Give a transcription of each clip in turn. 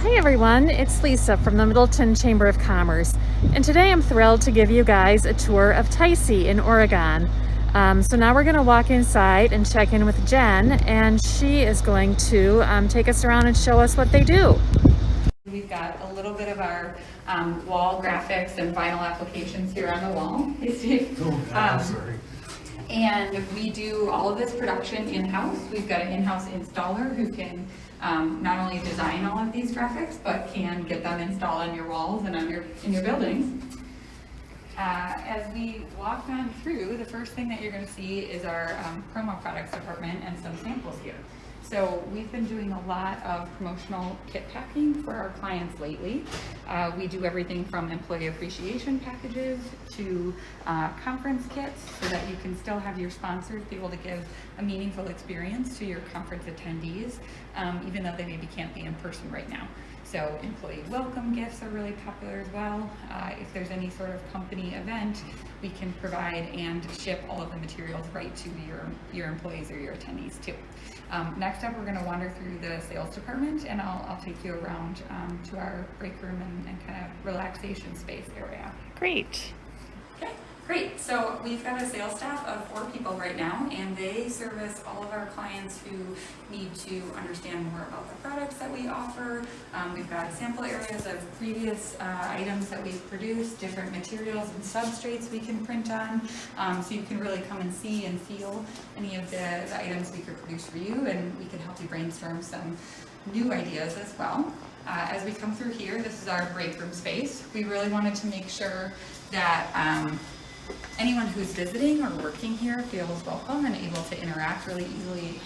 Hi everyone, it's Lisa from the Middleton Chamber of Commerce, and today I'm thrilled to give you guys a tour of Thysse in Oregon. So now we're going to walk inside and check in with Jen, and she is going to take us around and show us what they do. We've got a little bit of our wall graphics and vinyl applications here on the wall. Hey, Steve. Sorry. And we do all of this production in-house. We've got an in-house installer who can not only design all of these graphics, but can get them installed on your walls and in your buildings. As we walk on through, the first thing that you're going to see is our promo products department and some samples here. So we've been doing a lot of promotional kit packing for our clients lately. We do everything from employee appreciation packages to conference kits so that you can still have your sponsors be able to give a meaningful experience to your conference attendees, even though they maybe can't be in person right now. So employee welcome gifts are really popular as well. If there's any sort of company event, we can provide and ship all of the materials right to your employees or your attendees too. Next up, we're going to wander through the sales department, and I'll take you around to our break room and kind of relaxation space area. Great. Okay, great. So we've got a sales staff of 4 people right now, and they service all of our clients who need to understand more about the products that we offer. We've got sample areas of previous items that we've produced, different materials and substrates we can print on, so you can really come and see and feel any of the items we could produce for you, and we can help you brainstorm some new ideas as well. As we come through here, this is our break room space. We really wanted to make sure that anyone who's visiting or working here feels welcome and able to interact really easily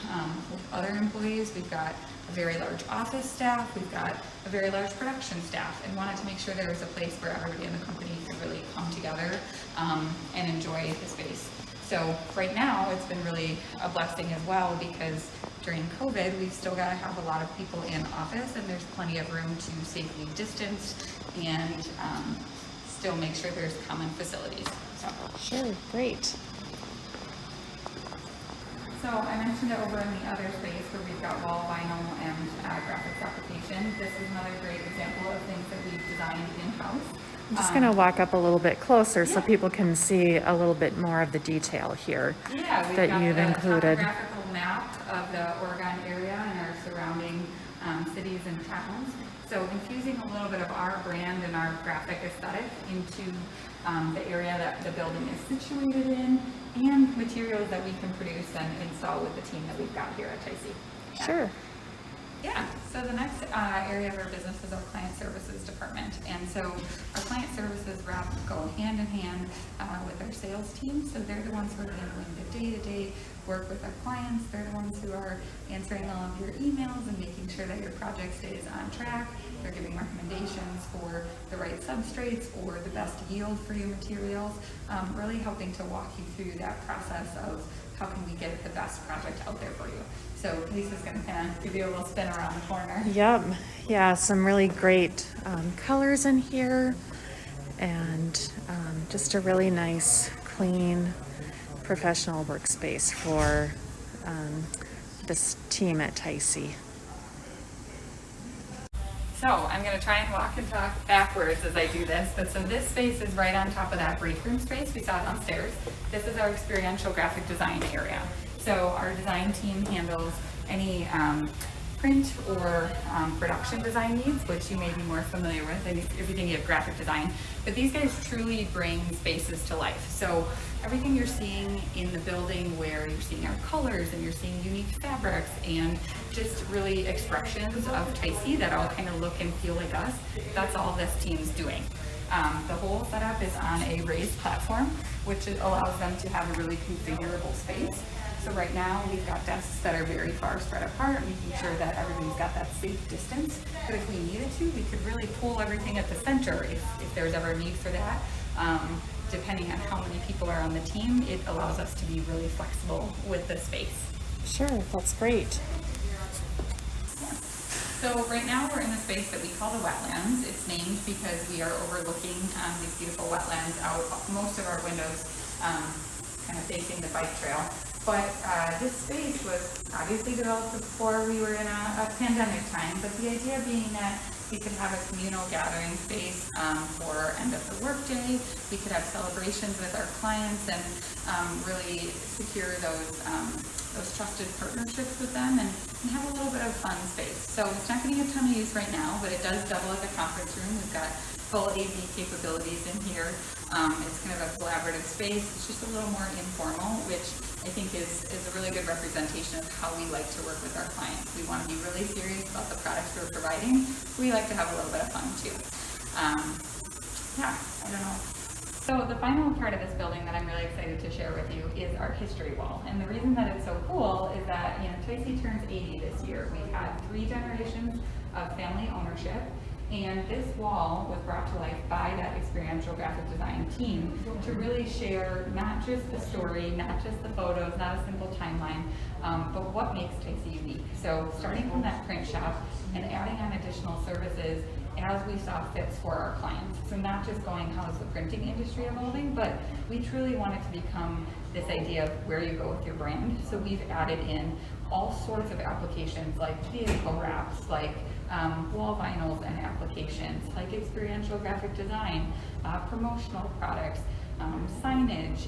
with other employees. We've got a very large office staff, we've got a very large production staff, and wanted to make sure there was a place where everybody in the company could really come together and enjoy the space. So right now, it's been really a blessing as well, because during COVID, we've still got to have a lot of people in office, and there's plenty of room to safely distance and still make sure there's common facilities. So. Sure, great. So I mentioned it over in the other space where we've got wall vinyl and graphics application. This is another great example of things that we've designed in-house. I'm just going to walk up a little bit closer so people can see a little bit more of the detail here that you've included. We've got a topographical map of the Oregon area and our surrounding cities and towns. So infusing a little bit of our brand and our graphic aesthetic into the area that the building is situated in, and materials that we can produce and install with the team that we've got here at Thysse. Yeah. Sure. Yeah, so the next area of our business is our client services department. And so our client services rep go hand in hand with our sales team. So they're the ones who are handling the day-to-day work with our clients. They're the ones who are answering all of your emails and making sure that your project stays on track. They're giving recommendations for the right substrates or the best yield for your materials, really helping to walk you through that process of how can we get the best project out there for you. So Lisa's going to kind of give you a little spin around the corner. Yep. Yeah, some really great colors in here, and just a really nice, clean, professional workspace for this team at Thysse. So I'm going to try and walk and talk backwards as I do this, but so this space is right on top of that break room space we saw downstairs. This is our experiential graphic design area. So our design team handles any print or production design needs, which you may be more familiar with, and everything you have graphic design. But these guys truly bring spaces to life. So everything you're seeing in the building, where you're seeing our colors and you're seeing unique fabrics and just really expressions of Thysse that all kind of look and feel like us, that's all this team's doing. The whole setup is on a raised platform, which allows them to have a really configurable space. So right now we've got desks that are very far spread apart, making sure that everybody's got that safe distance. But if we needed to, we could really pull everything at the center if there's ever a need for that. Depending on how many people are on the team, it allows us to be really flexible with the space. Sure, that's great. So right now we're in the space that we call the Wetlands. It's named because we are overlooking these beautiful wetlands out most of our windows, kind of facing the bike trail. But this space was obviously developed before we were in a pandemic time, but the idea being that We could have a communal gathering space for end of the workday. We could have celebrations with our clients and really secure those trusted partnerships with them and have a little bit of fun space. So it's not getting a ton of use right now, but it does double as a conference room. We've got full AV capabilities in here. It's kind of a collaborative space. It's just a little more informal, which I think is a really good representation of how we like to work with our clients. We want to be really serious about the products we're providing. We like to have a little bit of fun too. Yeah, I don't know. So the final part of this building that I'm really excited to share with you is our history wall. And the reason that it's so cool is that, Thysse turns 80 this year. We've had 3 generations of family ownership. And this wall was brought to life by that experiential graphic design team to really share not just the story, not just the photos, not a simple timeline, but what makes Thysse unique. So starting from that print shop and adding on additional services as we saw fits for our clients. So not just going, how is the printing industry evolving, but we truly want it to become this idea of where you go with your brand. So we've added in all sorts of applications like vehicle wraps, like wall vinyls and applications, like experiential graphic design, promotional products, signage,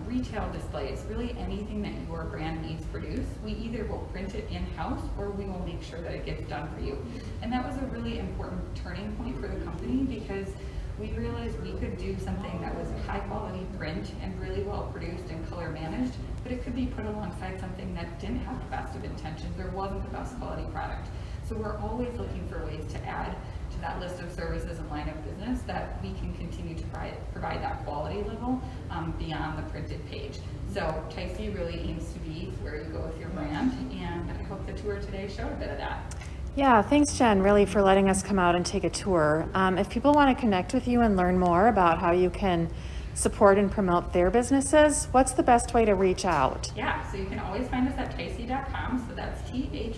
retail displays, really anything that your brand needs produced. We either will print it in-house or we will make sure that it gets done for you. And that was a really important turning point for the company because we realized we could do something that was high quality print and really well produced and color managed, but it could be put alongside something that didn't have the best of intentions or wasn't the best quality product. So we're always looking for ways to add to that list of services and line of business that we can continue to provide that quality level beyond the printed page. So Thysse really aims to be where you go with your brand, and I hope the tour today showed a bit of that. Yeah, thanks, Jen, really for letting us come out and take a tour. If people want to connect with you and learn more about how you can support and promote their businesses, what's the best way to reach out? Yeah, so you can always find us at Thysse.com, so that's Thysse.com.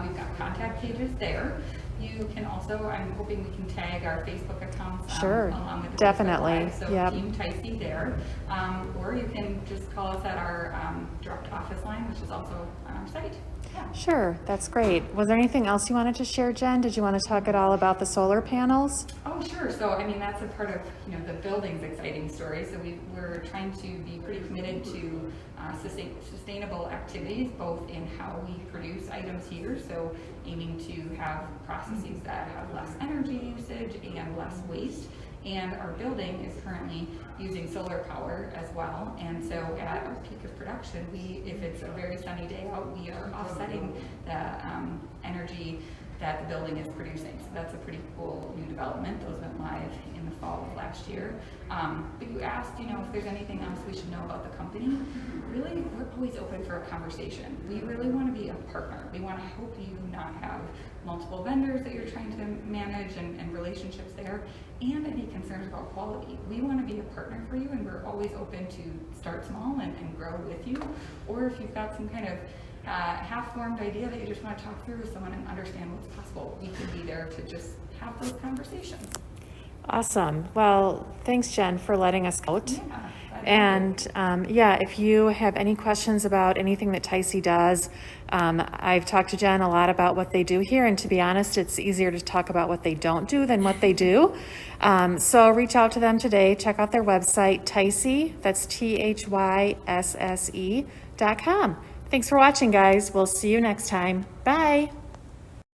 We've got contact pages there. You can also, I'm hoping we can tag our Facebook accounts Sure, along with the definitely. Facebook Live, so Yep. Team Thysse there. Or you can just call us at our direct office line, which is also on our site. Yeah. Sure, that's great. Was there anything else you wanted to share, Jen? Did you want to talk at all about the solar panels? Oh, sure. So, I mean, that's a part of, the building's exciting story. So we're trying to be pretty committed to sustainable activities, both in how we produce items here. So aiming to have processes that have less energy usage and less waste. And our building is currently using solar power as well. And so at our peak of production, if it's a very sunny day out, we are offsetting the energy that the building is producing. So that's a pretty cool new development. Those went live in the fall of last year. But you asked, if there's anything else we should know about the company. Really, we're always open for a conversation. We really want to be a partner. We want to help you not have multiple vendors that you're trying to manage and relationships there, and any concerns about quality. We want to be a partner for you, and we're always open to start small and grow with you. Or if you've got some kind of half-formed idea that you just want to talk through with someone and understand what's possible, we can be there to just have those conversations. Awesome. Well, thanks, Jen, for letting us out. Yeah. And if you have any questions about anything that Thysse does, I've talked to Jen a lot about what they do here, and to be honest, it's easier to talk about what they don't do than what they do. So reach out to them today. Check out their website, Thysse, that's THYSSE.com. Thanks for watching, guys. We'll see you next time. Bye.